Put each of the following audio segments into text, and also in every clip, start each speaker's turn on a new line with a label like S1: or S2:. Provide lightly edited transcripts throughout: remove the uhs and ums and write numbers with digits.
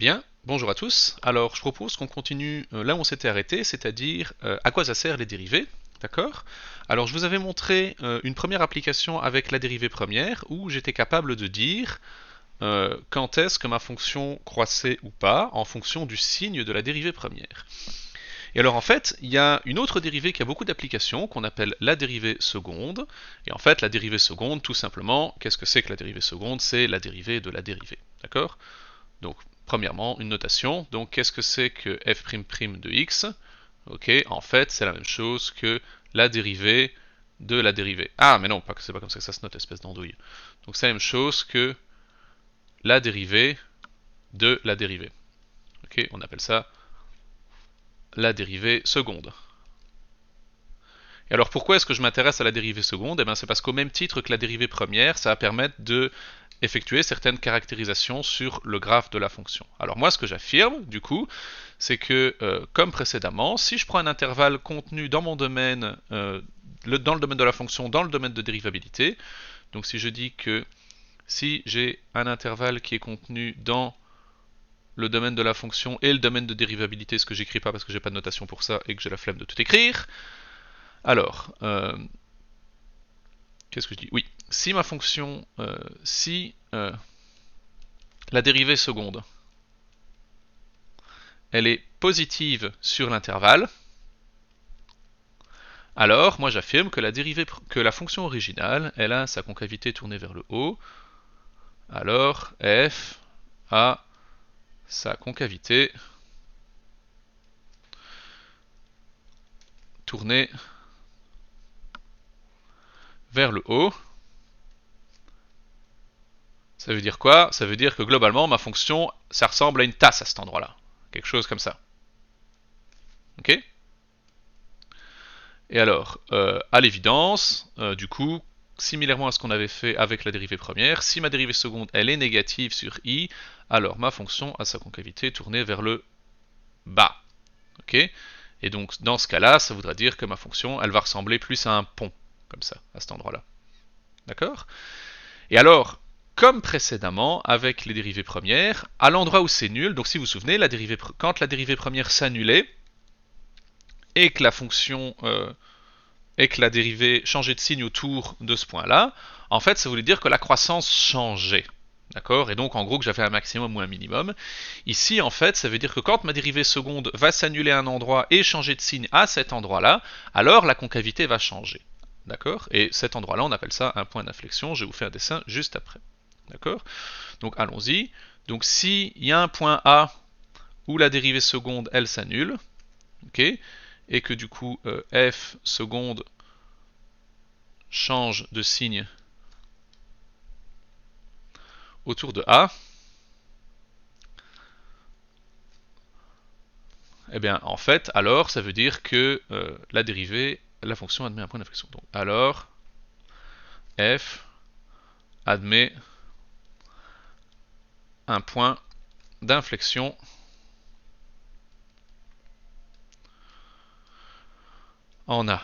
S1: Bien, bonjour à tous. Alors, je propose qu'on continue là où on s'était arrêté, c'est-à-dire à quoi ça sert les dérivés. D'accord? Alors, je vous avais montré une première application avec la dérivée première où j'étais capable de dire quand est-ce que ma fonction croissait ou pas en fonction du signe de la dérivée première. Et alors en fait, il y a une autre dérivée qui a beaucoup d'applications qu'on appelle la dérivée seconde. Et en fait, la dérivée seconde, tout simplement, qu'est-ce que c'est que la dérivée seconde? C'est la dérivée de la dérivée. D'accord? Donc, premièrement, une notation. Donc, qu'est-ce que c'est que f' de x? Ok, en fait, c'est la même chose que la dérivée de la dérivée. Ah, mais non, c'est pas comme ça que ça se note, espèce d'andouille. Donc, c'est la même chose que la dérivée de la dérivée. Ok, on appelle ça la dérivée seconde. Et alors pourquoi est-ce que je m'intéresse à la dérivée seconde? Eh bien c'est parce qu'au même titre que la dérivée première, ça va permettre de effectuer certaines caractérisations sur le graphe de la fonction. Alors moi ce que j'affirme du coup, c'est que comme précédemment, si je prends un intervalle contenu dans mon domaine, dans le domaine de la fonction, dans le domaine de dérivabilité, donc si je dis que si j'ai un intervalle qui est contenu dans le domaine de la fonction et le domaine de dérivabilité, ce que j'écris pas parce que j'ai pas de notation pour ça et que j'ai la flemme de tout écrire, alors, qu'est-ce que je dis? Oui, si ma fonction, si la dérivée seconde, elle est positive sur l'intervalle, alors moi j'affirme que la fonction originale, elle a sa concavité tournée vers le haut, alors f a sa concavité tournée vers le haut. Ça veut dire quoi? Ça veut dire que globalement ma fonction, ça ressemble à une tasse à cet endroit-là. Quelque chose comme ça. Ok? Et alors, à l'évidence, du coup, similairement à ce qu'on avait fait avec la dérivée première, si ma dérivée seconde elle est négative sur i, alors ma fonction a sa concavité tournée vers le bas. Ok? Et donc dans ce cas-là, ça voudra dire que ma fonction elle va ressembler plus à un pont, comme ça, à cet endroit-là. D'accord? Et alors, comme précédemment avec les dérivées premières, à l'endroit où c'est nul, donc si vous vous souvenez, quand la dérivée première s'annulait et que la fonction et que la dérivée changeait de signe autour de ce point-là, en fait, ça voulait dire que la croissance changeait. D'accord? Et donc, en gros, que j'avais un maximum ou un minimum. Ici, en fait, ça veut dire que quand ma dérivée seconde va s'annuler à un endroit et changer de signe à cet endroit-là, alors la concavité va changer. D'accord? Et cet endroit-là, on appelle ça un point d'inflexion. Je vais vous faire un dessin juste après. D'accord? Donc, allons-y. Donc, s'il y a un point A où la dérivée seconde, elle s'annule, ok, et que du coup f seconde change de signe autour de A, eh bien en fait alors ça veut dire que la dérivée, la fonction admet un point d'inflexion. Donc alors f admet un point d'inflexion en A.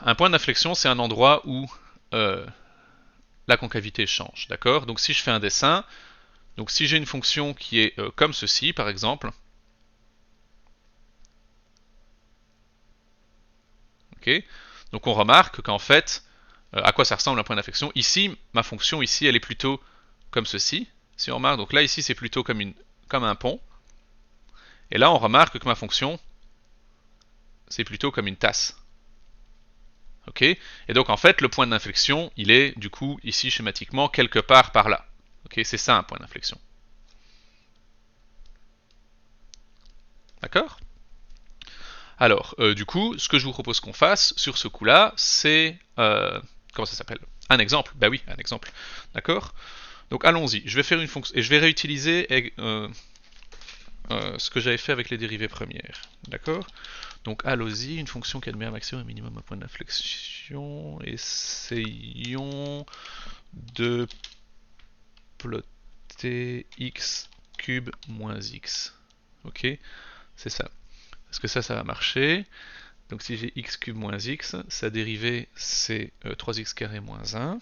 S1: Un point d'inflexion c'est un endroit où la concavité change, d'accord? Donc si je fais un dessin, donc si j'ai une fonction qui est comme ceci par exemple, ok, donc on remarque qu'en fait, à quoi ça ressemble un point d'inflexion? Ici, ma fonction ici, elle est plutôt comme ceci, si on remarque. Donc là, ici, c'est plutôt comme un pont. Et là, on remarque que ma fonction, c'est plutôt comme une tasse. Ok? Et donc, en fait, le point d'inflexion, il est, du coup, ici, schématiquement, quelque part par là. Ok? C'est ça, un point d'inflexion. D'accord? Alors, du coup, ce que je vous propose qu'on fasse sur ce coup-là, c'est... comment ça s'appelle? Un exemple. Bah oui, un exemple. D'accord? Donc allons-y. Je vais faire une fonction et je vais réutiliser ce que j'avais fait avec les dérivées premières. D'accord? Donc allons-y, une fonction qui admet un maximum et un minimum à point d'inflexion. Essayons de plotter x cube moins x. Ok? C'est ça. Est-ce que ça va marcher? Donc si j'ai x cube moins x, sa dérivée c'est 3x carré moins 1.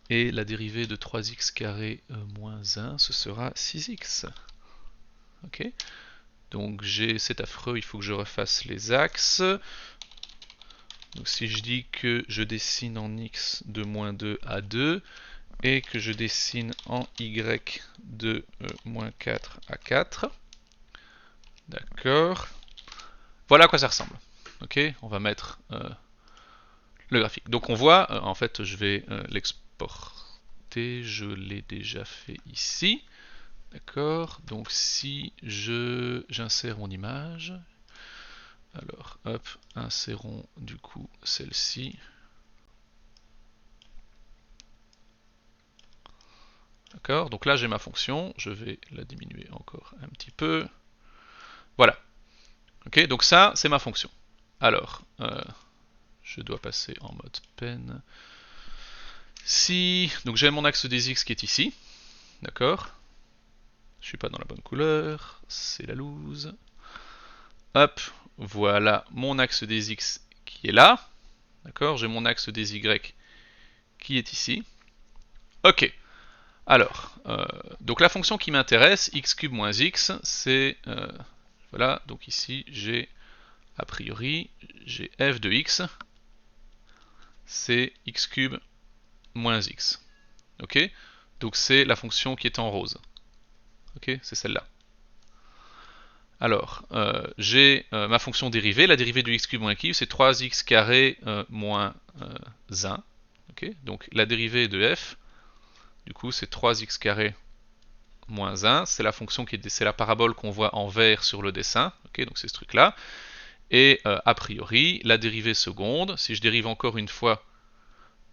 S1: Et la dérivée de 3x carré moins 1, ce sera 6x. Ok. Donc c'est affreux, il faut que je refasse les axes. Donc si je dis que je dessine en x de moins 2 à 2, et que je dessine en y de moins 4 à 4, d'accord. Voilà à quoi ça ressemble. Ok, on va mettre le graphique. Donc on voit, en fait, je vais l'exporter, je l'ai déjà fait ici. D'accord, donc si j'insère mon image, alors hop, insérons du coup celle-ci. D'accord, donc là j'ai ma fonction, je vais la diminuer encore un petit peu. Voilà. Ok, donc ça c'est ma fonction. Alors, je dois passer en mode pen. Si, donc j'ai mon axe des x qui est ici. D'accord. Je suis pas dans la bonne couleur, c'est la loose. Hop, voilà mon axe des x qui est là. D'accord, j'ai mon axe des y qui est ici. Ok, alors, donc la fonction qui m'intéresse, x cube moins x, c'est, voilà, donc ici j'ai, a priori, j'ai f de x, c'est x cube moins x. Ok, donc c'est la fonction qui est en rose. Ok, c'est celle-là. Alors, j'ai ma fonction dérivée. La dérivée de x cube moins x, c'est 3x carré moins 1. Okay, donc la dérivée de f, du coup, c'est 3x carré moins 1. C'est la fonction c'est la parabole qu'on voit en vert sur le dessin. Okay, donc c'est ce truc-là. Et a priori, la dérivée seconde, si je dérive encore une fois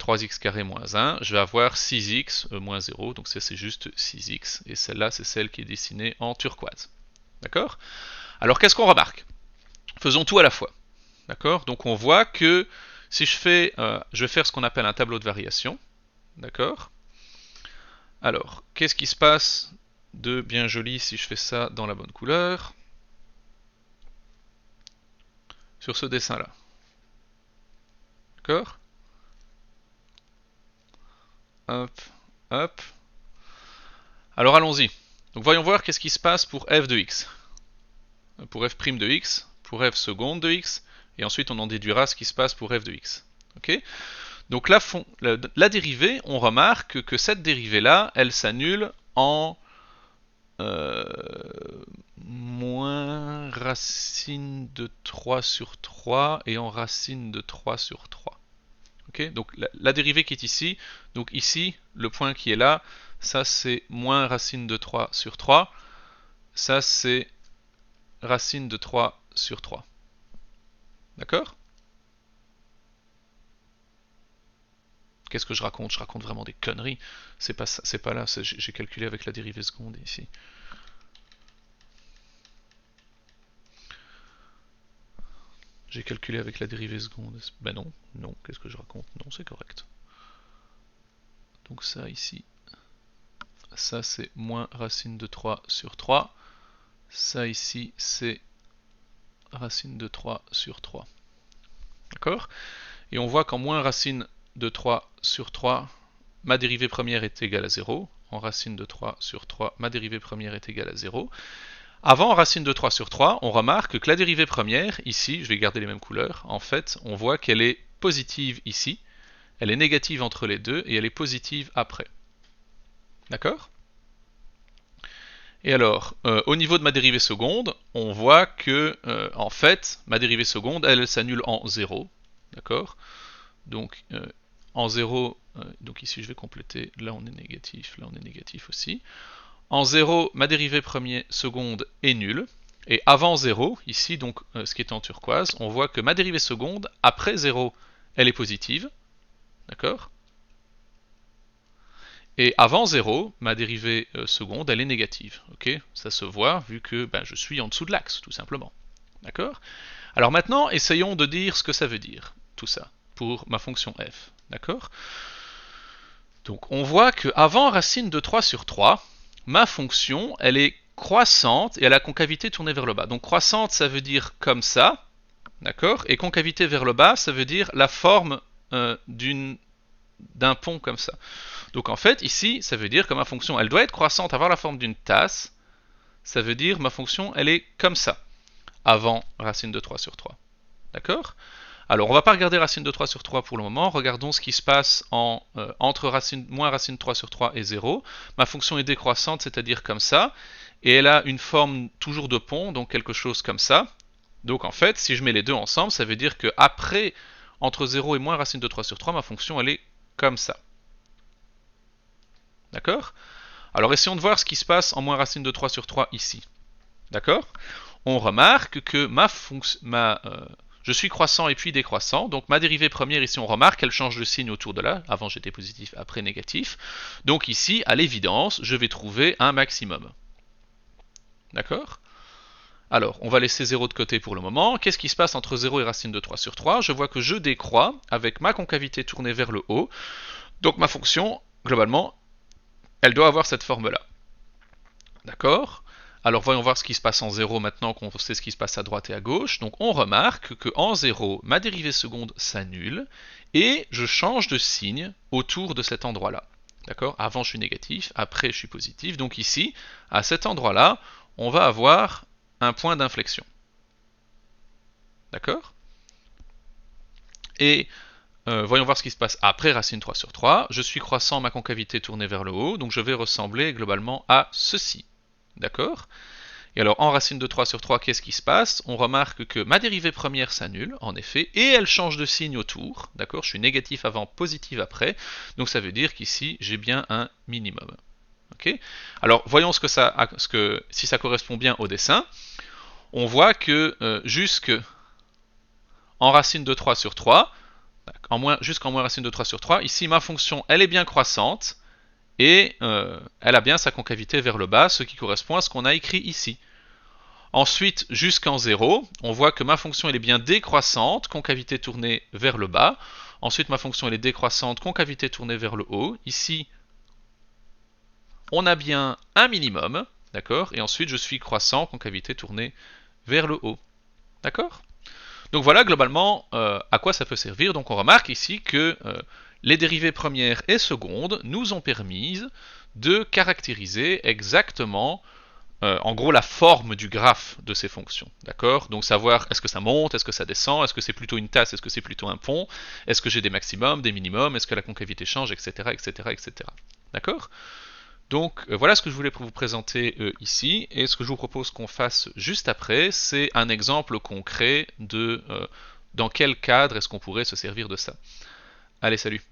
S1: 3x carré moins 1, je vais avoir 6x moins 0. Donc ça, c'est juste 6x. Et celle-là, c'est celle qui est dessinée en turquoise. D'accord ? Alors qu'est-ce qu'on remarque? Faisons tout à la fois. D'accord? Donc on voit que si je vais faire ce qu'on appelle un tableau de variation. D'accord? Alors, qu'est-ce qui se passe de bien joli si je fais ça dans la bonne couleur? Sur ce dessin-là. D'accord? Hop, hop. Alors allons-y. Donc voyons voir qu'est-ce qui se passe pour f de x. Pour f' de x, pour f seconde de x, et ensuite on en déduira ce qui se passe pour f de x. Ok? Donc la dérivée, on remarque que cette dérivée-là, elle s'annule en moins racine de 3 sur 3 et en racine de 3 sur 3. Ok, donc la dérivée qui est ici, donc ici, le point qui est là, ça c'est moins racine de 3 sur 3, ça c'est racine de 3 sur 3. D'accord? Qu'est-ce que je raconte? Je raconte vraiment des conneries. C'est pas là, j'ai calculé avec la dérivée seconde ici. J'ai calculé avec la dérivée seconde. Ben non, non, qu'est-ce que je raconte? Non, c'est correct. Donc ça ici, ça c'est moins racine de 3 sur 3. Ça ici c'est racine de 3 sur 3. D'accord? Et on voit qu'en moins racine de 3 sur 3, ma dérivée première est égale à 0. En racine de 3 sur 3, ma dérivée première est égale à 0. Avant racine de 3 sur 3, on remarque que la dérivée première, ici, je vais garder les mêmes couleurs, en fait, on voit qu'elle est positive ici, elle est négative entre les deux, et elle est positive après. D'accord? Et alors, au niveau de ma dérivée seconde, on voit que, en fait, ma dérivée seconde, elle s'annule en 0. D'accord? Donc, en 0, donc ici je vais compléter, là on est négatif aussi. En 0, ma dérivée seconde est nulle. Et avant 0, ici donc ce qui est en turquoise, on voit que ma dérivée seconde, après 0, elle est positive. D'accord? Et avant 0, ma dérivée seconde, elle est négative. Ok? Ça se voit vu que je suis en dessous de l'axe, tout simplement. D'accord? Alors maintenant, essayons de dire ce que ça veut dire, tout ça, pour ma fonction f. D'accord? Donc on voit que avant racine de 3 sur 3, ma fonction, elle est croissante et elle a concavité tournée vers le bas. Donc croissante, ça veut dire comme ça, d'accord? Et concavité vers le bas, ça veut dire la forme d'un pont comme ça. Donc en fait, ici, ça veut dire que ma fonction, elle doit être croissante, avoir la forme d'une tasse. Ça veut dire ma fonction, elle est comme ça, avant racine de 3 sur 3. D'accord? Alors, on va pas regarder racine de 3 sur 3 pour le moment. Regardons ce qui se passe entre moins racine de 3 sur 3 et 0. Ma fonction est décroissante, c'est-à-dire comme ça. Et elle a une forme toujours de pont, donc quelque chose comme ça. Donc en fait, si je mets les deux ensemble, ça veut dire que après, entre 0 et moins racine de 3 sur 3, ma fonction, elle est comme ça. D'accord? Alors essayons de voir ce qui se passe en moins racine de 3 sur 3 ici. D'accord? On remarque que je suis croissant et puis décroissant, donc ma dérivée première ici on remarque qu'elle change de signe autour de là, avant j'étais positif, après négatif, donc ici à l'évidence je vais trouver un maximum. D'accord? Alors on va laisser 0 de côté pour le moment, qu'est-ce qui se passe entre 0 et racine de 3 sur 3? Je vois que je décroît avec ma concavité tournée vers le haut, donc ma fonction, globalement, elle doit avoir cette forme-là. D'accord? Alors voyons voir ce qui se passe en 0 maintenant qu'on sait ce qui se passe à droite et à gauche. Donc on remarque que en 0, ma dérivée seconde s'annule et je change de signe autour de cet endroit-là. D'accord? Avant je suis négatif, après je suis positif. Donc ici, à cet endroit-là, on va avoir un point d'inflexion. D'accord? Et voyons voir ce qui se passe après racine 3 sur 3. Je suis croissant, ma concavité tournée vers le haut, donc je vais ressembler globalement à ceci. D'accord? Et alors, en racine de 3 sur 3, qu'est-ce qui se passe? On remarque que ma dérivée première s'annule, en effet, et elle change de signe autour. D'accord? Je suis négatif avant, positif après. Donc ça veut dire qu'ici, j'ai bien un minimum. Ok? Alors, voyons si ça correspond bien au dessin. On voit que jusque en racine de 3 sur 3, jusqu'en moins racine de 3 sur 3, ici, ma fonction, elle est bien croissante. Et elle a bien sa concavité vers le bas, ce qui correspond à ce qu'on a écrit ici. Ensuite, jusqu'en 0, on voit que ma fonction elle est bien décroissante, concavité tournée vers le bas. Ensuite, ma fonction elle est décroissante, concavité tournée vers le haut. Ici, on a bien un minimum, d'accord? Et ensuite, je suis croissant, concavité tournée vers le haut. D'accord? Donc voilà globalement à quoi ça peut servir. Donc on remarque ici que les dérivées premières et secondes nous ont permis de caractériser exactement, en gros, la forme du graphe de ces fonctions. D'accord? Donc savoir est-ce que ça monte, est-ce que ça descend, est-ce que c'est plutôt une tasse, est-ce que c'est plutôt un pont, est-ce que j'ai des maximums, des minimums, est-ce que la concavité change, etc. etc., etc. D'accord? Donc voilà ce que je voulais vous présenter ici, et ce que je vous propose qu'on fasse juste après, c'est un exemple concret de dans quel cadre est-ce qu'on pourrait se servir de ça. Allez, salut!